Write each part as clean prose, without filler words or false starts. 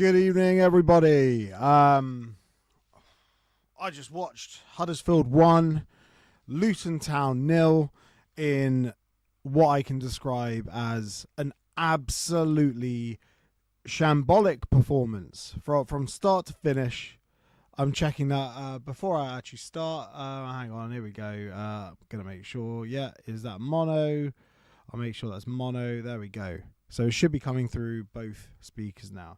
Good evening, everybody. I just watched Huddersfield 1, Luton Town 0 in what I can describe as an absolutely shambolic performance from start to finish. I'm checking that before I actually start. Hang on, here we go. I'm going to make sure. Yeah, is that mono? I'll make sure that's mono. There we go. So it should be coming through both speakers now.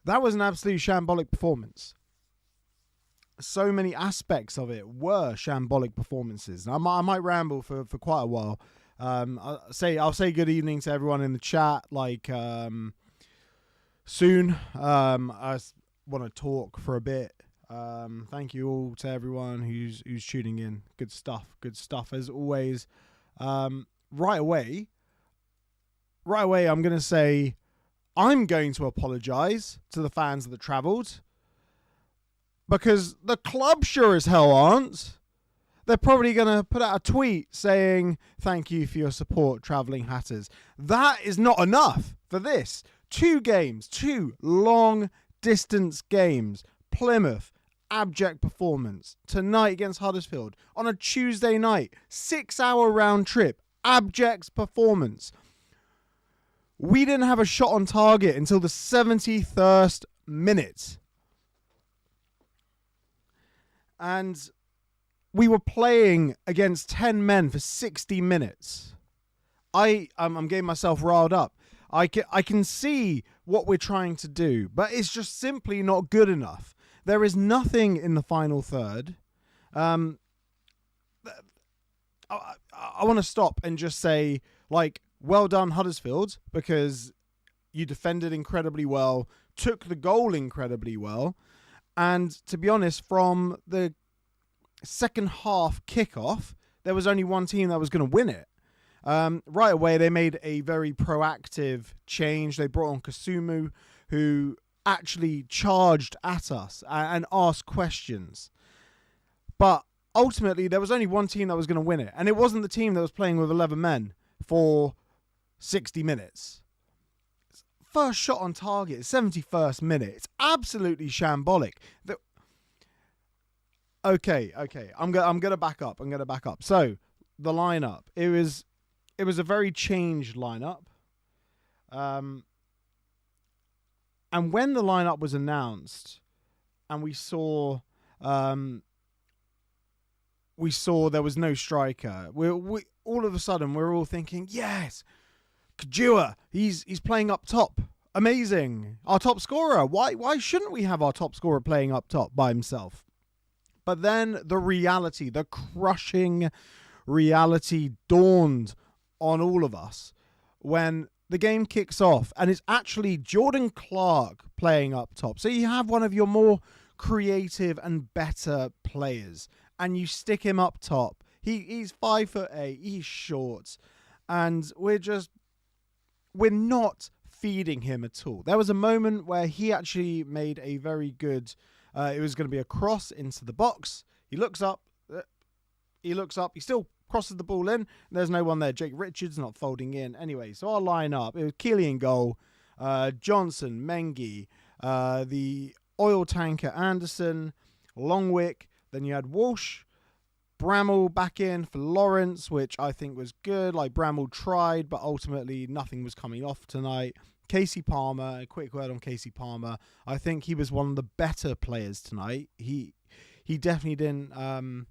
That was an absolute shambolic performance. So many aspects of it were shambolic performances. And I might ramble for quite a while. I'll say good evening to everyone in the chat. Soon. I want to talk for a bit. Thank you all to everyone who's tuning in. Good stuff as always. Right away, I'm going to say I'm going to apologise to the fans that travelled, because the club sure as hell aren't. They're probably going to put out a tweet saying, thank you for your support, travelling Hatters. That is not enough for this. 2 games, 2 long-distance games. Plymouth, abject performance. Tonight against Huddersfield, on a Tuesday night, 6-hour round trip, abject performance. We didn't have a shot on target until the 71st minute. And we were playing against 10 men for 60 minutes. I'm getting myself riled up. I can see what we're trying to do, but it's just simply not good enough. There is nothing in the final third. I want to stop and just say, well done, Huddersfield, because you defended incredibly well, took the goal incredibly well, and to be honest, from the second half kickoff, there was only one team that was going to win it. Right away, they made a very proactive change. They brought on Kasumu, who actually charged at us and asked questions. But ultimately, there was only one team that was going to win it, and it wasn't the team that was playing with 11 men for 60 minutes. First shot on target, 71st minute. It's absolutely shambolic. Okay. I'm gonna back up. So the lineup. It was a very changed lineup. And when the lineup was announced, and we saw there was no striker. We all of a sudden we're all thinking, yes, Kajua, he's playing up top. Amazing. Our top scorer. Why shouldn't we have our top scorer playing up top by himself? But then the reality, the crushing reality dawned on all of us when the game kicks off and it's actually Jordan Clark playing up top. So you have one of your more creative and better players and you stick him up top. He's 5'8", he's short, and we're not feeding him at all. There was a moment where he actually made a very good, it was going to be a cross into the box. He looks up, he still crosses the ball in, and there's no one there. Jake Richards not folding in. Anyway, so our line-up, it was Keeley in goal, Johnson, Mengi, the oil tanker Anderson, Longwick, then you had Walsh, Bramall back in for Lawrence, which I think was good. Bramall tried, but ultimately nothing was coming off tonight. Casey Palmer, a quick word on Casey Palmer. I think he was one of the better players tonight. He definitely didn't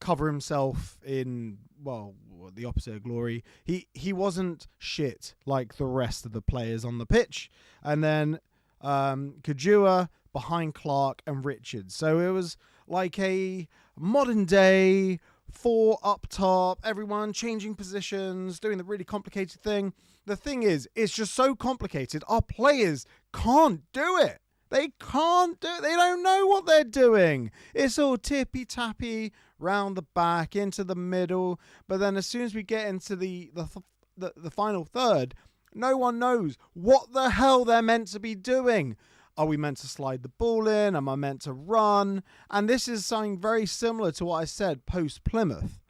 cover himself in, the opposite of glory. He wasn't shit like the rest of the players on the pitch. And then Kajua behind Clark and Richards. So it was like a modern day 4 up top, everyone changing positions, doing the really complicated thing. The thing is, it's just so complicated. Our players can't do it. They can't do it. They don't know what they're doing. It's all tippy-tappy, round the back, into the middle. But then as soon as we get into the final third, no one knows what the hell they're meant to be doing. Are we meant to slide the ball in? Am I meant to run? And this is something very similar to what I said post-Plymouth.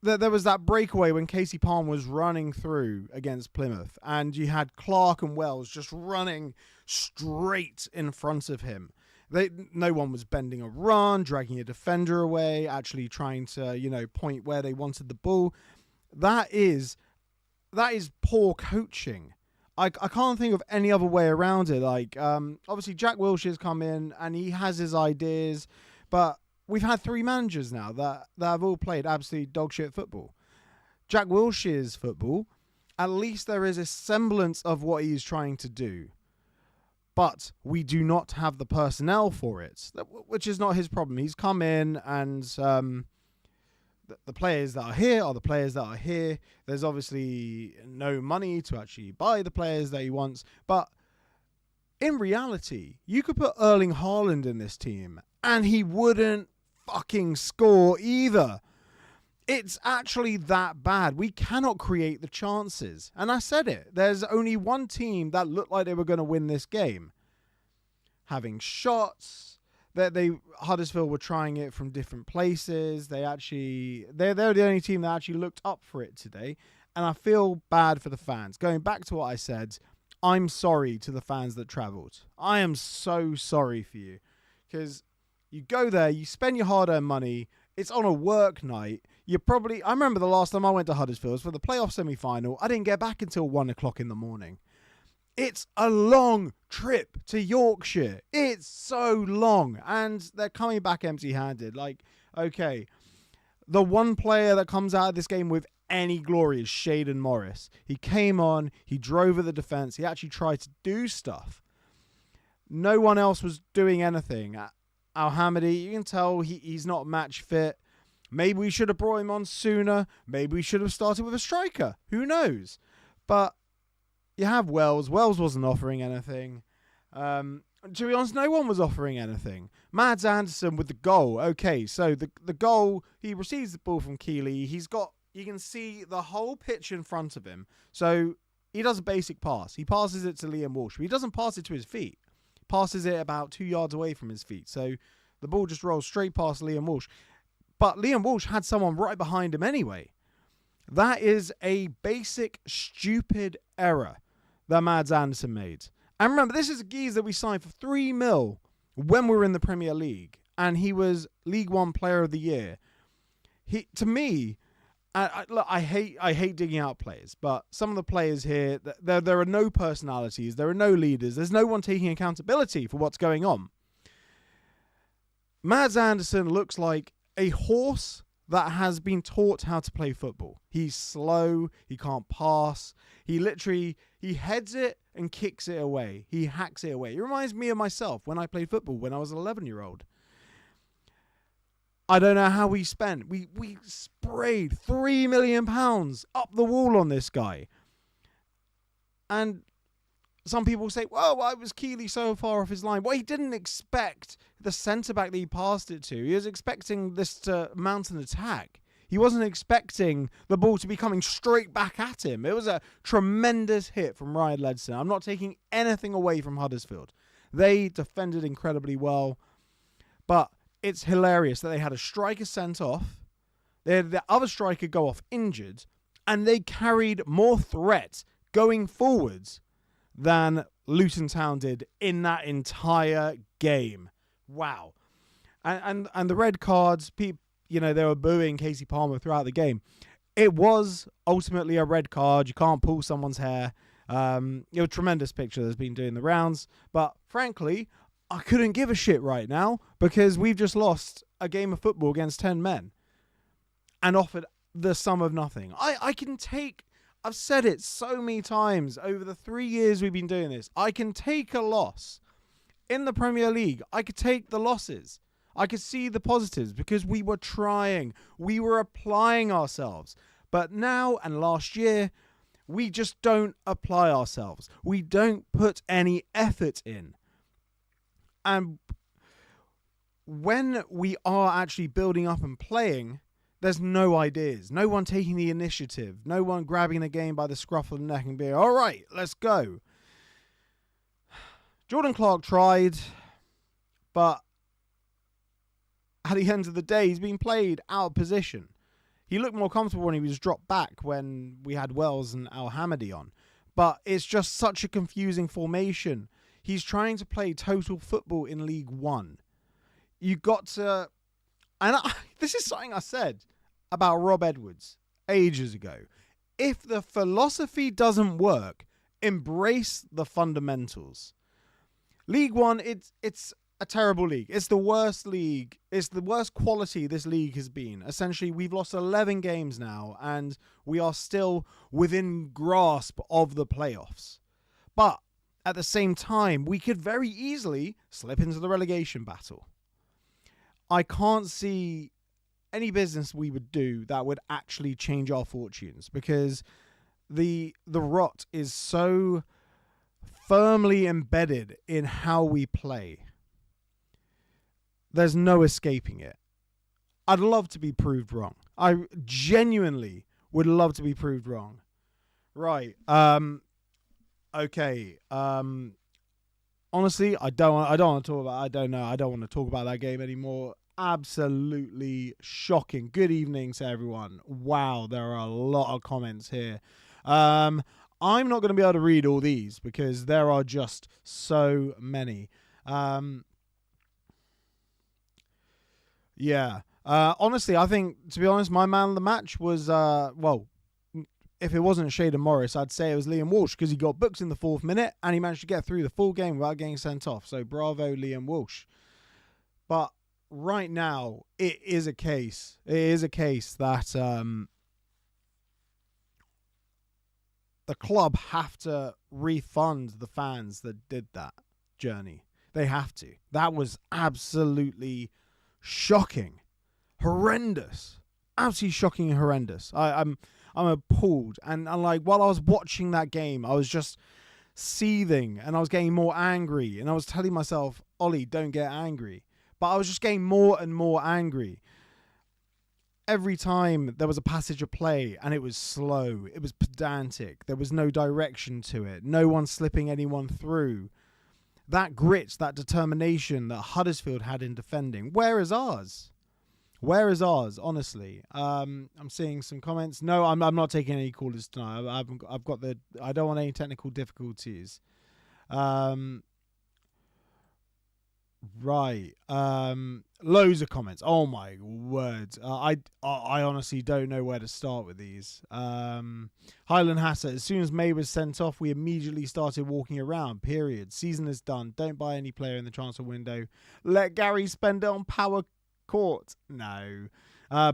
there was that breakaway when Casey Palmer was running through against Plymouth, and you had Clark and Wells just running straight in front of him. No one was bending a run, dragging a defender away, actually trying to, point where they wanted the ball. That is poor coaching. I can't think of any other way around it. Like, obviously Jack Wilshere's come in and he has his ideas, but we've had 3 managers now that have all played absolutely dog shit football. Jack Wilshere's football, at least there is a semblance of what he's trying to do. But we do not have the personnel for it, which is not his problem. He's come in and the players that are here are the players that are here. There's obviously no money to actually buy the players that he wants. But in reality, you could put Erling Haaland in this team and he wouldn't fucking score either. It's actually that bad. We cannot create the chances. And I said it. There's only one team that looked like they were going to win this game. Having shots. Huddersfield were trying it from different places. They're the only team that actually looked up for it today. And I feel bad for the fans. Going back to what I said, I'm sorry to the fans that travelled. I am so sorry for you. Because you go there, you spend your hard-earned money. It's on a work night. I remember the last time I went to Huddersfield was for the playoff semi-final. I didn't get back until 1 o'clock in the morning. It's a long trip to Yorkshire. It's so long. And they're coming back empty-handed. Like, okay, the one player that comes out of this game with any glory is Shayden Morris. He came on. He drove at the defence. He actually tried to do stuff. No one else was doing anything. Al-Hamidi, you can tell he's not match fit. Maybe we should have brought him on sooner. Maybe we should have started with a striker. Who knows? But you have Wells. Wells wasn't offering anything. To be honest, no one was offering anything. Mads Andersen with the goal. Okay, so the goal, he receives the ball from Keeley. You can see the whole pitch in front of him. So he does a basic pass. He passes it to Liam Walsh. But he doesn't pass it to his feet. Passes it about 2 yards away from his feet. So the ball just rolls straight past Liam Walsh. But Liam Walsh had someone right behind him anyway. That is a basic, stupid error that Mads Andersen made. And remember, this is a geezer that we signed for $3 million when we were in the Premier League. And he was League One Player of the Year. To me, look, I hate digging out players, but some of the players here, there are no personalities, there are no leaders, there's no one taking accountability for what's going on. Mads Andersen looks like a horse that has been taught how to play football. He's slow, he can't pass, he heads it and kicks it away. He hacks it away. It reminds me of myself when I played football when I was an 11-year-old. I don't know how we spent. We sprayed £3 million up the wall on this guy. And some people say, well, why was Keeley so far off his line? Well, he didn't expect the centre-back that he passed it to. He was expecting this to mount an attack. He wasn't expecting the ball to be coming straight back at him. It was a tremendous hit from Ryan Ledson. I'm not taking anything away from Huddersfield. They defended incredibly well. But it's hilarious that they had a striker sent off. They had the other striker go off injured. And they carried more threat going forwards than Luton Town did in that entire game. Wow. And the red cards, they were booing Casey Palmer throughout the game. It was ultimately a red card. You can't pull someone's hair. A tremendous picture that's been doing the rounds. But frankly, I couldn't give a shit right now because we've just lost a game of football against 10 men and offered the sum of nothing. I've said it so many times over the 3 years we've been doing this. I can take a loss in the Premier League. I could take the losses. I could see the positives because we were trying. We were applying ourselves. But now and last year, we just don't apply ourselves. We don't put any effort in. And when we are actually building up and playing, there's no ideas. No one taking the initiative. No one grabbing the game by the scruff of the neck and being, all right, let's go. Jordan Clark tried, but at the end of the day, he's been played out of position. He looked more comfortable when he was dropped back when we had Wells and Al Hamadi on. But it's just such a confusing formation. He's trying to play total football in League One. You got to... And this is something I said about Rob Edwards ages ago. If the philosophy doesn't work, embrace the fundamentals. League One, it's a terrible league. It's the worst league. It's the worst quality this league has been. Essentially, we've lost 11 games now, and we are still within grasp of the playoffs. But at the same time, we could very easily slip into the relegation battle. I can't see any business we would do that would actually change our fortunes, because the rot is so firmly embedded in how we play. There's no escaping it. I'd love to be proved wrong. I genuinely would love to be proved wrong. Right. Okay. Honestly, I don't want to talk about. I don't want to talk about that game anymore. Absolutely shocking. Good evening to everyone. Wow, there are a lot of comments here. I'm not going to be able to read all these because there are just so many. Yeah. Honestly, I think, to be honest, my man of the match was, if it wasn't Shaden Morris, I'd say it was Liam Walsh, because he got booked in the 4th minute and he managed to get through the full game without getting sent off. So bravo, Liam Walsh. But right now, it is a case that the club have to refund the fans that did that journey. They have to. That was absolutely shocking, horrendous, absolutely shocking and horrendous. I'm appalled, and like while I was watching that game, I was just seething, and I was getting more angry, and I was telling myself, Ollie, don't get angry, but I was just getting more and more angry. Every time there was a passage of play and it was slow, it was pedantic, there was no direction to it, no one slipping anyone through. That grit, that determination that Huddersfield had in defending, where is ours? Where is ours, honestly? I'm seeing some comments. No, I'm not taking any callers tonight. I've got I don't want any technical difficulties. Right. Loads of comments. Oh my word. I honestly don't know where to start with these. Highland Hatter, as soon as May was sent off, we immediately started walking around. Period. Season is done. Don't buy any player in the transfer window. Let Gary spend it on power court. No.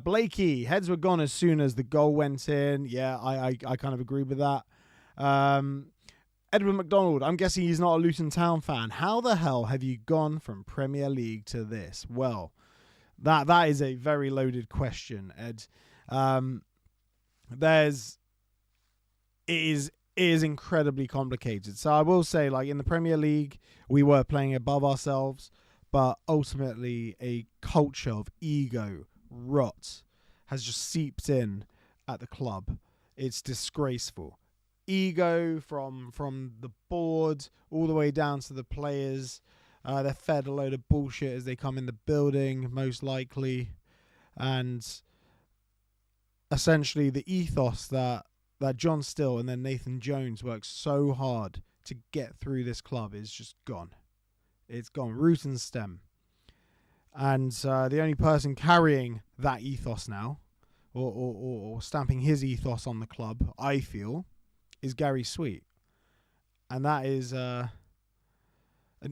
Blakey, heads were gone as soon as the goal went in. Yeah, I kind of agree with that. Edward McDonald, I'm guessing he's not a Luton Town fan. How the hell have you gone from Premier League to this? Well, that is a very loaded question, Ed. It is incredibly complicated. So I will say, like, in the Premier League, we were playing above ourselves, but ultimately a culture of ego, rot, has just seeped in at the club. It's disgraceful. Ego from the board all the way down to the players. They're fed a load of bullshit as they come in the building, most likely. And essentially the ethos that John Still and then Nathan Jones worked so hard to get through this club is just gone. It's gone, root and stem. And the only person carrying that ethos now, or stamping his ethos on the club, I feel, is Gary Sweet. And that is an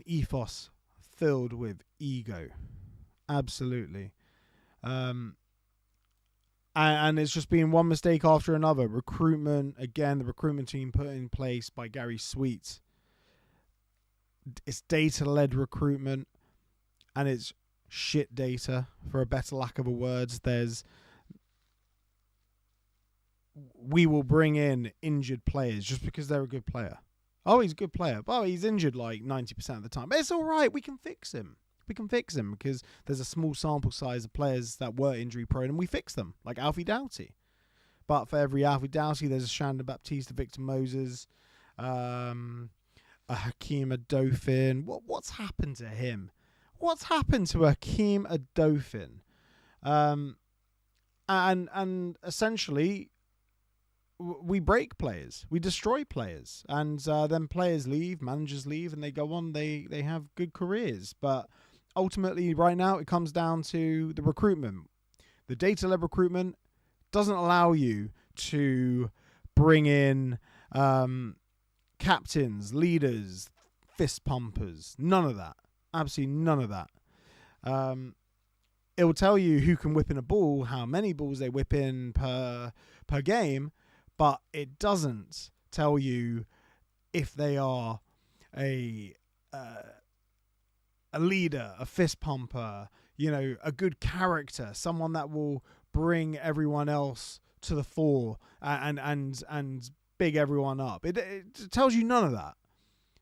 ethos filled with ego. Absolutely. And it's just been one mistake after another. Recruitment, again, the recruitment team put in place by Gary Sweet. It's data-led recruitment, and it's shit data, for a better lack of a words. We will bring in injured players just because they're a good player. Oh, he's a good player. Oh, he's injured like 90% of the time. But it's all right. We can fix him. We can fix him because there's a small sample size of players that were injury prone, and we fix them, like Alfie Doughty. But for every Alfie Doughty, there's a Shandon Baptiste, a Victor Moses, a Hakeem Adofin. What's happened to him? What's happened to Hakeem Adofin? and essentially we break players, we destroy players, and then players leave, managers leave, and they go on. They have good careers, but ultimately, right now, it comes down to the recruitment. The data-led recruitment doesn't allow you to bring in captains, leaders, fist pumpers. None of that. Absolutely none of that. It will tell you who can whip in a ball, how many balls they whip in per game, but it doesn't tell you if they are a leader, a fist pumper, a good character, someone that will bring everyone else to the fore and big everyone up. It tells you none of that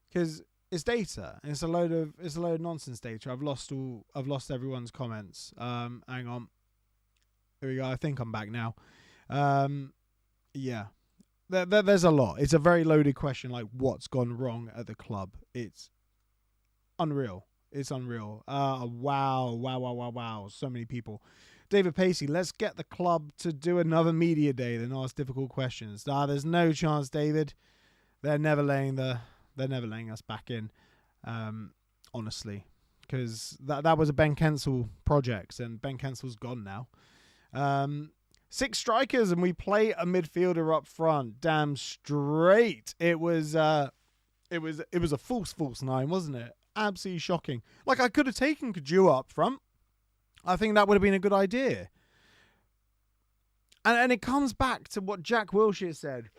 because it's data and it's a load of nonsense data. I've lost everyone's comments. Hang on. Here we go. I think I'm back now. Yeah. There's a lot. It's a very loaded question, like what's gone wrong at the club. It's unreal. It's unreal. Wow. So many people. David Pacey, let's get the club to do another media day, then ask difficult questions. There's no chance, David. They're never laying us back in, honestly. Because that was a Ben Kensel project, and Ben Kensel's gone now. 6 strikers, and we play a midfielder up front. Damn straight. It was a false 9, wasn't it? Absolutely shocking. Like, I could have taken Kajua up front. I think that would have been a good idea. And it comes back to what Jack Wilshere said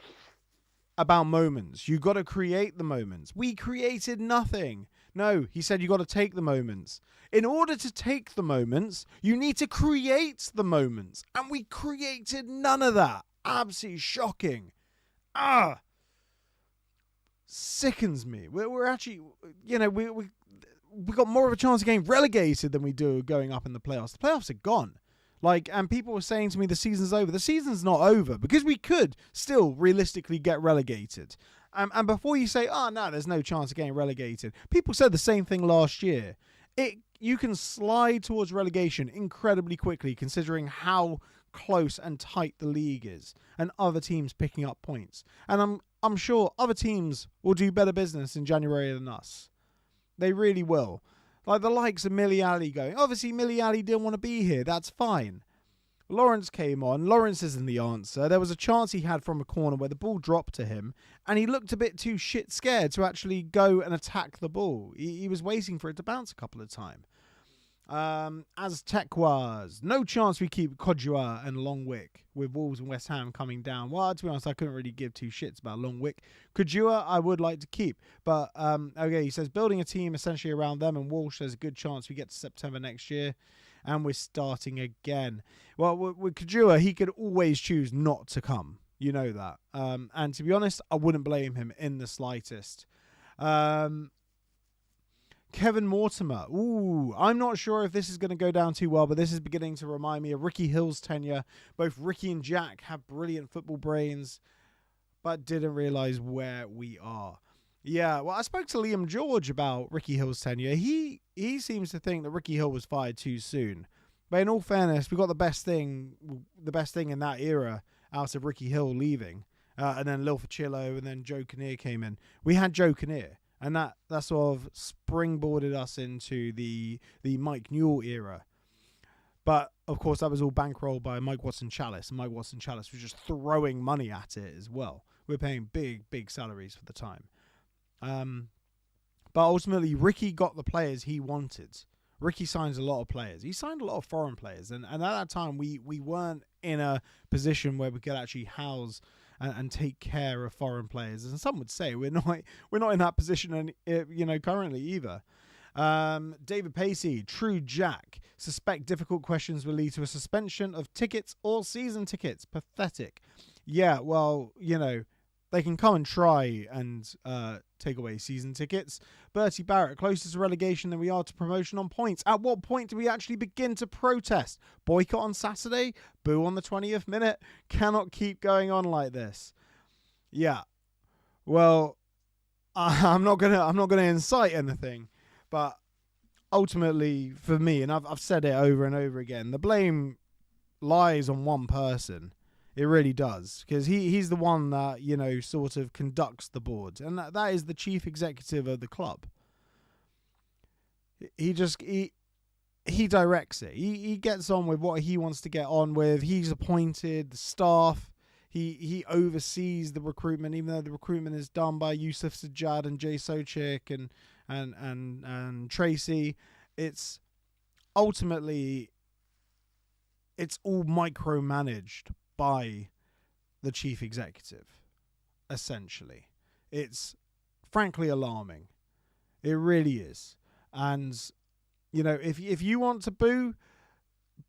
about moments. You got to create the moments. We created nothing. No, he said you got to take the moments. In order to take the moments, you need to create the moments. And we created none of that. Absolutely shocking. Sickens me. We're actually, we got more of a chance of getting relegated than we do going up in the playoffs. The playoffs are gone. And people were saying to me the season's over. The season's not over because we could still realistically get relegated. And before you say, no, there's no chance of getting relegated. People said the same thing last year. You can slide towards relegation incredibly quickly considering how close and tight the league is and other teams picking up points. And I'm sure other teams will do better business in January than us. They really will. Like the likes of Millie Ali going. Obviously, Millie Ali didn't want to be here. That's fine. Lawrence came on. Lawrence isn't the answer. There was a chance he had from a corner where the ball dropped to him, and he looked a bit too shit scared to actually go and attack the ball. He was waiting for it to bounce a couple of times. As Tekwas, no chance we keep Kodjua and Longwick with Wolves and West Ham coming down. Well, to be honest, I couldn't really give 2 shits about Longwick. Kodjua, I would like to keep. But, okay, he says building a team essentially around them and Walsh, there's a good chance we get to September next year and we're starting again. Well, with Kodjua, he could always choose not to come. You know that. And to be honest, I wouldn't blame him in the slightest. Kevin Mortimer. Ooh, I'm not sure if this is going to go down too well, but this is beginning to remind me of Ricky Hill's tenure. Both Ricky and Jack have brilliant football brains, but didn't realise where we are. Yeah, well, I spoke to Liam George about Ricky Hill's tenure. He seems to think that Ricky Hill was fired too soon. But in all fairness, we got the best thing in that era out of Ricky Hill leaving. And then Lil Facillo and then Joe Kinnear came in. We had Joe Kinnear. And that sort of springboarded us into the Mike Newell era. But, of course, that was all bankrolled by Mike Watson-Chalice. And Mike Watson-Chalice was just throwing money at it as well. We're paying big, big salaries for the time. But ultimately, Ricky got the players he wanted. Ricky signs a lot of players. He signed a lot of foreign players. And at that time, we weren't in a position where we could actually house and take care of foreign players. And some would say we're not in that position, currently either. David Pacey, True Jack. Suspect difficult questions will lead to a suspension of tickets or season tickets. Pathetic. Yeah, well, they can come and try and take away season tickets. Bertie Barrett, closer to relegation than we are to promotion on points. At what point do we actually begin to protest? Boycott on Saturday? Boo on the 20th minute? Cannot keep going on like this. Yeah. Well, I'm not gonna incite anything, but ultimately for me, and I've said it over and over again, the blame lies on one person. It really does, because he's the one that, sort of conducts the board, and that is the chief executive of the club. He directs it. He gets on with what he wants to get on with. He's appointed the staff. He oversees the recruitment, even though the recruitment is done by Yusuf Sajjad and Jay Sochik and Tracy. It's ultimately, it's all micromanaged by the chief executive, essentially. It's frankly alarming. It really is. And, if you want to boo,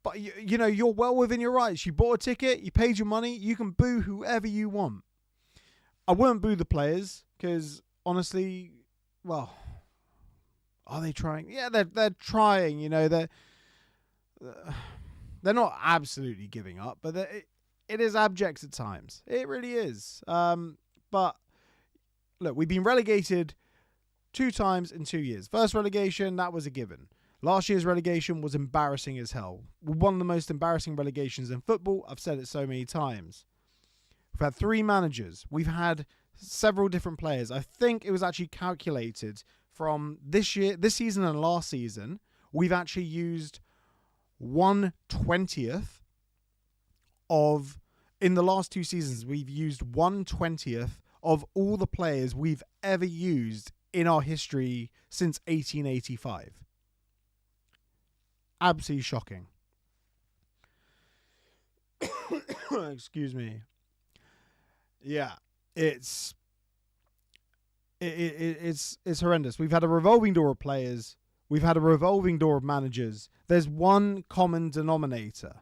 but you're well within your rights. You bought a ticket, you paid your money, you can boo whoever you want. I won't boo the players, because honestly, well, are they trying? Yeah, they're trying. They're not absolutely giving up, but it is abject at times. It really is. But look, we've been relegated 2 times in 2 years. First relegation, that was a given. Last year's relegation was embarrassing as hell. One of the most embarrassing relegations in football. I've said it so many times. We've had 3 managers. We've had several different players. I think it was actually calculated from this season and last season, we've actually used 1/20th of, in the last 2 seasons, we've used 1/20th of all the players we've ever used in our history since 1885. Absolutely shocking. Excuse me. Yeah, it's horrendous. We've had a revolving door of players. We've had a revolving door of managers. There's one common denominator,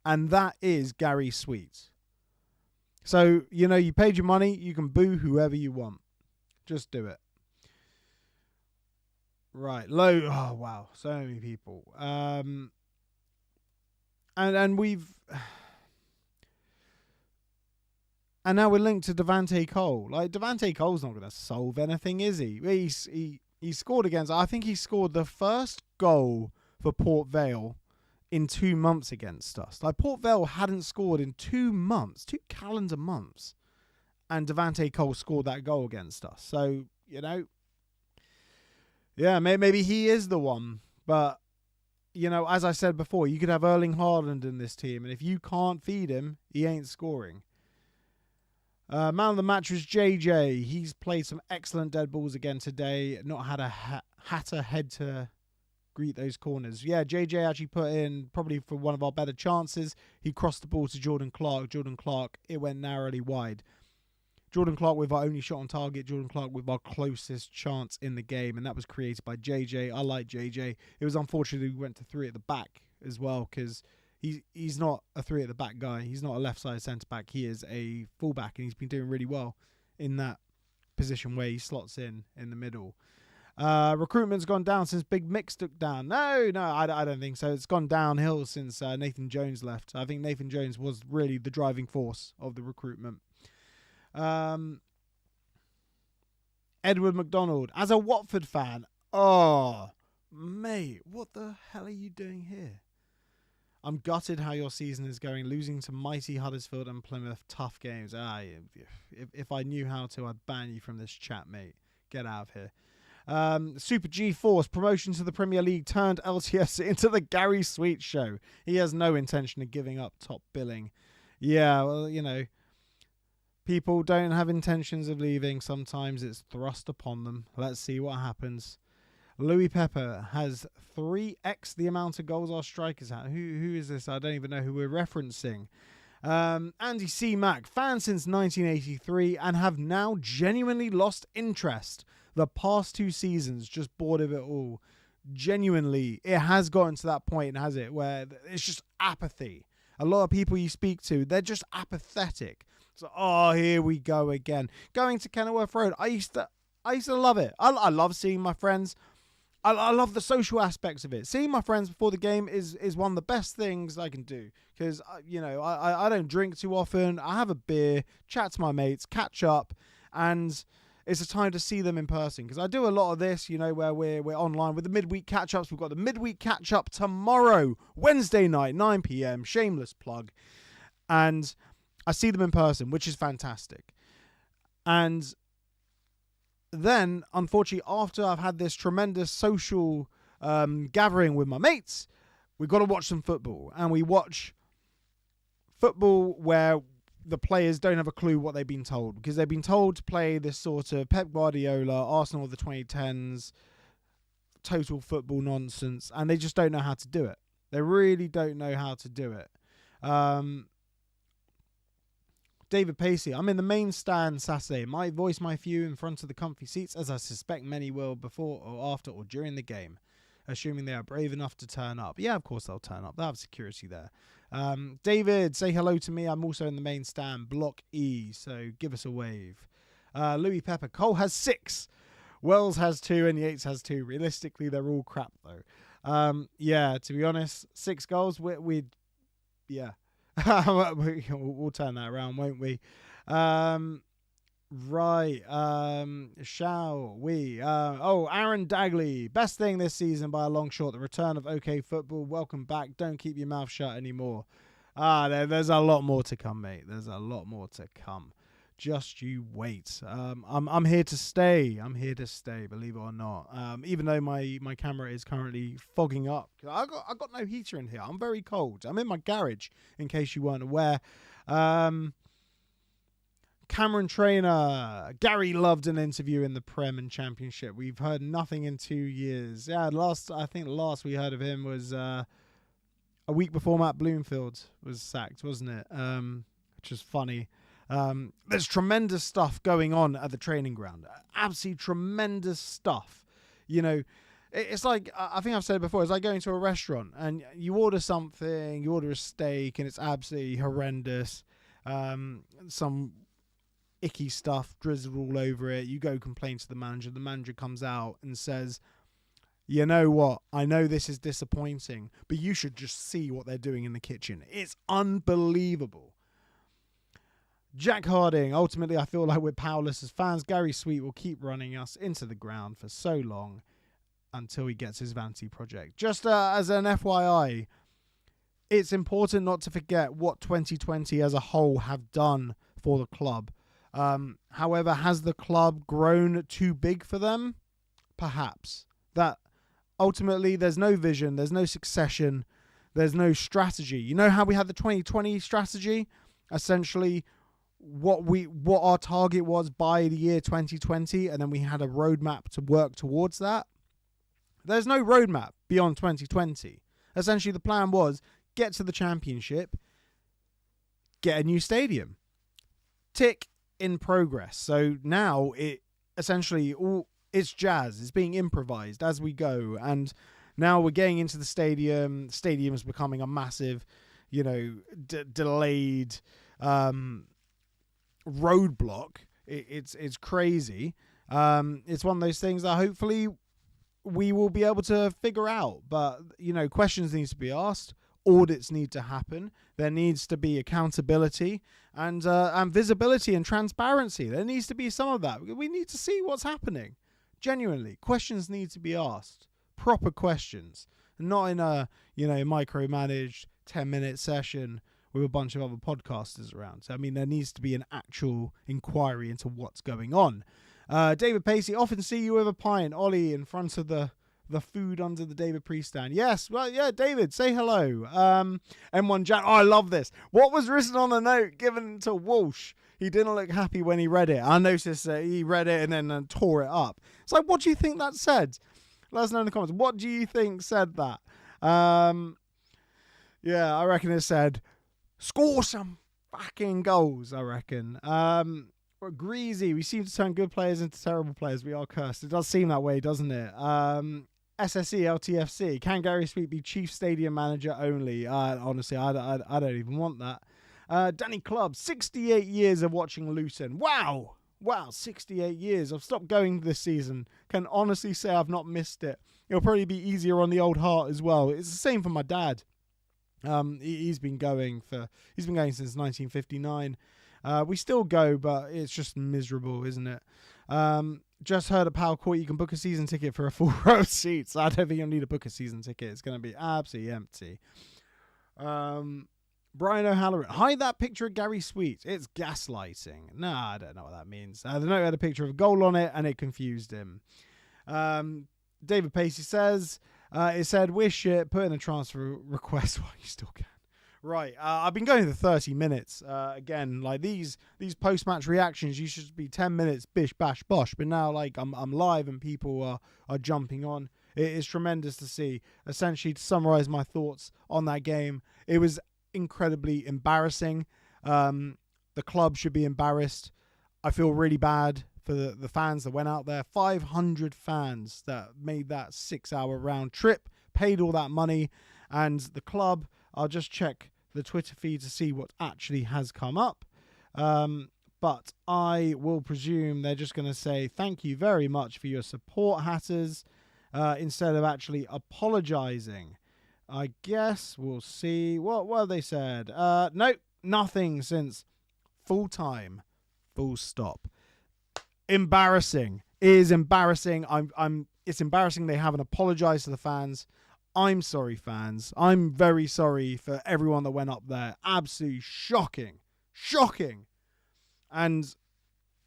and that is Gary Sweet. So, you paid your money, you can boo whoever you want. Just do it. Right, oh wow, so many people. And we've... And now we're linked to Devante Cole. Like, Devante Cole's not going to solve anything, is he? He scored against... I think he scored the first goal for Port Vale in 2 months against us. Like, Port Vale hadn't scored in 2 months, 2 calendar months. And Devante Cole scored that goal against us. So, yeah, maybe he is the one. But, as I said before, you could have Erling Haaland in this team. And if you can't feed him, he ain't scoring. Man of the match was JJ. He's played some excellent dead balls again today. Not had a hatter head to greet those corners. Yeah, JJ actually put in probably for one of our better chances. He crossed the ball to Jordan Clark. Jordan Clark, it went narrowly wide. Jordan Clark with our only shot on target. Jordan Clark with our closest chance in the game. And that was created by JJ. I like JJ. It was unfortunate we went to 3 at the back as well, because he's not a 3 at the back guy. He's not a left side centre back. He is a fullback, and he's been doing really well in that position where he slots in the middle. Recruitment's gone down since Big Mick took down. No, I don't think so. It's gone downhill since Nathan Jones left. I think Nathan Jones was really the driving force of the recruitment. Edward McDonald, as a Watford fan, oh, mate, what the hell are you doing here? I'm gutted how your season is going, losing to mighty Huddersfield and Plymouth. Tough games. If I knew how to, I'd ban you from this chat, mate. Get out of here. Super G-Force, promotion to the Premier League turned LTS into the Gary Sweet show. He has no intention of giving up top billing. Yeah, well, people don't have intentions of leaving. Sometimes it's thrust upon them. Let's see what happens. Louis Pepper has 3x the amount of goals our strikers have. Who is this? I don't even know who we're referencing. Andy C. Mack, fan since 1983 and have now genuinely lost interest. The past 2 seasons, just bored of it all. Genuinely, it has gotten to that point, has it, where it's just apathy. A lot of people you speak to, they're just apathetic. So, here we go again. Going to Kenilworth Road, I used to love it. I love seeing my friends. I love the social aspects of it. Seeing my friends before the game is one of the best things I can do. Because, I don't drink too often. I have a beer, chat to my mates, catch up. And it's a time to see them in person, because I do a lot of this, where we're online with the midweek catch-ups. We've got the midweek catch-up tomorrow, Wednesday night, 9 p.m, shameless plug, and I see them in person, which is fantastic. And then, unfortunately, after I've had this tremendous social gathering with my mates, we've got to watch some football. And we watch football where the players don't have a clue what they've been told, because they've been told to play this sort of Pep Guardiola, Arsenal of the 2010s, total football nonsense, and they just don't know how to do it. They really don't know how to do it. David Pacey, I'm in the main stand Saturday. Might voice my view in front of the comfy seats, as I suspect many will before or after or during the game, assuming they are brave enough to turn up. Yeah, of course they'll turn up. They'll have security there. David, say hello to me. I'm also in the main stand, Block E, so give us a wave. Louis Pepper, Cole has 6. Wells has 2 and Yates has 2. Realistically, they're all crap, though. Yeah, to be honest, 6 goals, we'd yeah. We'll turn that around, won't we? Right. Shall we? Aaron Dagley. Best thing this season by a long shot. The return of OK Football. Welcome back. Don't keep your mouth shut anymore. There's a lot more to come, mate. There's a lot more to come. Just you wait. I'm here to stay. I'm here to stay, believe it or not. Even though my camera is currently fogging up. I got no heater in here. I'm very cold. I'm in my garage, in case you weren't aware. Cameron Trainer. Gary loved an interview in the Prem and Championship. We've heard nothing in 2 years. Yeah, I think the last we heard of him was a week before Matt Bloomfield was sacked, wasn't it? Which is funny. There's tremendous stuff going on at the training ground. Absolutely tremendous stuff. It's like, I think I've said it before, it's like going to a restaurant and you order something, you order a steak, and it's absolutely horrendous. Some icky stuff drizzled all over it. You go complain to the manager. The manager comes out and says, you know what? I know this is disappointing, but you should just see what they're doing in the kitchen. It's unbelievable. Jack Harding, ultimately I feel like we're powerless as fans. Gary Sweet will keep running us into the ground for so long until he gets his vanity project. Just as an FYI, it's important not to forget what 2020 as a whole have done for the club. However, has the club grown too big for them? Perhaps. That ultimately there's no vision, there's no succession, there's no strategy. You know how we had the 2020 strategy? Essentially, what our target was by the year 2020, and then we had a roadmap to work towards that. There's no roadmap beyond 2020. Essentially, the plan was get to the championship, get a new stadium. Tick, in progress. So now it essentially it's jazz. It's being improvised as we go, and now we're getting into the stadium. Stadium is becoming a massive, delayed roadblock. It's crazy. It's one of those things that hopefully we will be able to figure out. But questions need to be asked. Audits need to happen. There needs to be accountability and visibility and transparency. There needs to be some of that. We need to see what's happening. Genuinely, questions need to be asked. Proper questions, not in a micromanaged 10-minute session with a bunch of other podcasters around. So, there needs to be an actual inquiry into what's going on. David Pacey, often see you with a pint, Ollie, in front of the food under the David Priest stand. Yes, well, yeah, David, say hello. M1 Jack, I love this. What was written on the note given to Walsh? He didn't look happy when he read it. I noticed that he read it and then tore it up. It's like, what do you think that said? Let us know in the comments. What do you think said that? Yeah, I reckon it said, score some fucking goals, I reckon. Greasy, we seem to turn good players into terrible players. We are cursed. It does seem that way, doesn't it? SSE LTFC. Can Gary Sweet be chief stadium manager only? Honestly, I don't even want that. Danny Club, 68 years of watching Luton. Wow, 68 years. I've stopped going this season. Can honestly say I've not missed it. It'll probably be easier on the old heart as well. It's the same for my dad. He's been going since 1959. We still go, but it's just miserable, isn't it? Just heard at Power Court you can book a season ticket for a full row of seats. I don't think you'll need to book a season ticket. It's going to be absolutely empty. Brian O'Halloran, hide that picture of Gary Sweet. It's gaslighting. Nah, I don't know what that means. The note had a picture of a goal on it and it confused him. David Pacey says, it said, we're shit, put in a transfer request while you still can. Right, I've been going for 30 minutes. Again, like these post-match reactions, you should be 10 minutes, bish, bash, bosh. But now, like, I'm live and people are jumping on. It is tremendous to see. Essentially, to summarize my thoughts on that game, it was incredibly embarrassing. The club should be embarrassed. I feel really bad for the fans that went out there. 500 fans that made that 6-hour round trip, paid all that money, and the club, I'll just check the Twitter feed to see what actually has come up. But I will presume they're just going to say thank you very much for your support, Hatters, instead of actually apologising. I guess we'll see. What have they said? Nope, nothing since full time. Full stop. Embarrassing. It is embarrassing. It's embarrassing they haven't apologised to the fans. I'm sorry, fans. I'm very sorry for everyone that went up there. Absolutely shocking. Shocking. And,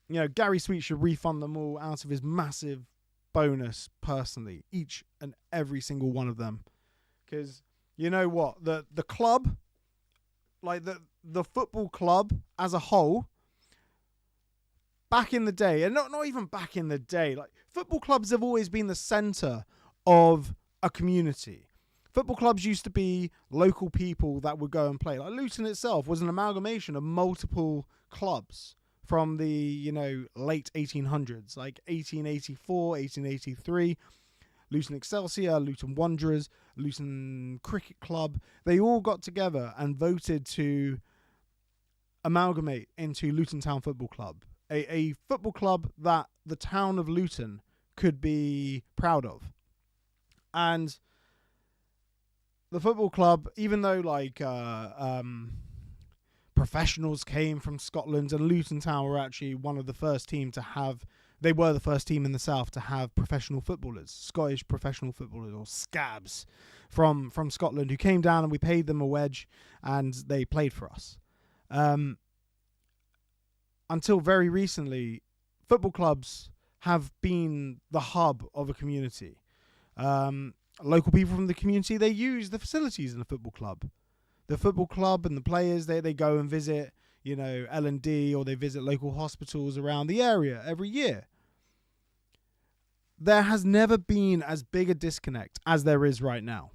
you know, Gary Sweet should refund them all out of his massive bonus personally. Each and every single one of them. Because, you know what? The club, like the football club as a whole, back in the day, and not even back in the day, like football clubs have always been the centre of a community. Football clubs used to be local people that would go and play. Like Luton itself was an amalgamation of multiple clubs from the, you know, late 1800s, like 1884, 1883. Luton Excelsior, Luton Wanderers, Luton Cricket Club. They all got together and voted to amalgamate into Luton Town Football Club. A football club that the town of Luton could be proud of. And the football club, even though like professionals came from Scotland, and Luton Town were actually one of the first team to have, they were the first team in the south to have professional footballers, Scottish professional footballers, or scabs from Scotland, who came down and we paid them a wedge and they played for us. Until very recently, football clubs have been the hub of a community. Local people from the community, they use the facilities in the football club. The football club and the players, they go and visit, you know, L&D, or they visit local hospitals around the area every year. There has never been as big a disconnect as there is right now.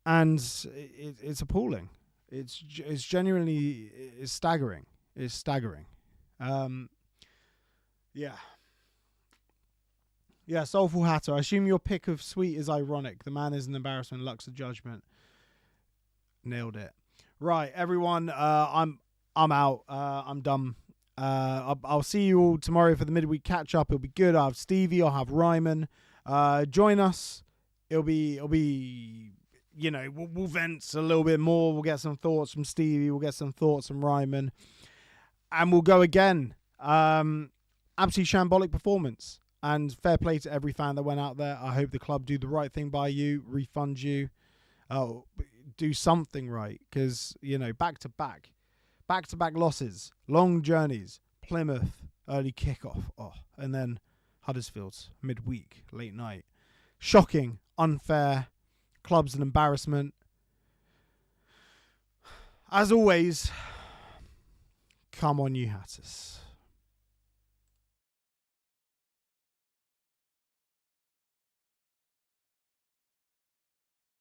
And it's appalling. It's genuinely, it's staggering. It's staggering. Yeah. Yeah, Soulful Hatter. I assume your pick of Sweet is ironic. The man is an embarrassment, lacks of judgment. Nailed it. Right, everyone. I'm out. I'm done. I'll see you all tomorrow for the midweek catch up. It'll be good. I'll have Stevie. I'll have Ryman. Join us. It'll be. You know, we'll vent a little bit more. We'll get some thoughts from Stevie. We'll get some thoughts from Ryman. And we'll go again. Absolutely shambolic performance. And fair play to every fan that went out there. I hope the club do the right thing by you, refund you, do something right. Because, you know, back-to-back losses, long journeys, Plymouth, early kickoff, and then Huddersfield, midweek, late night. Shocking, unfair, club's an embarrassment. As always, come on you Hatters.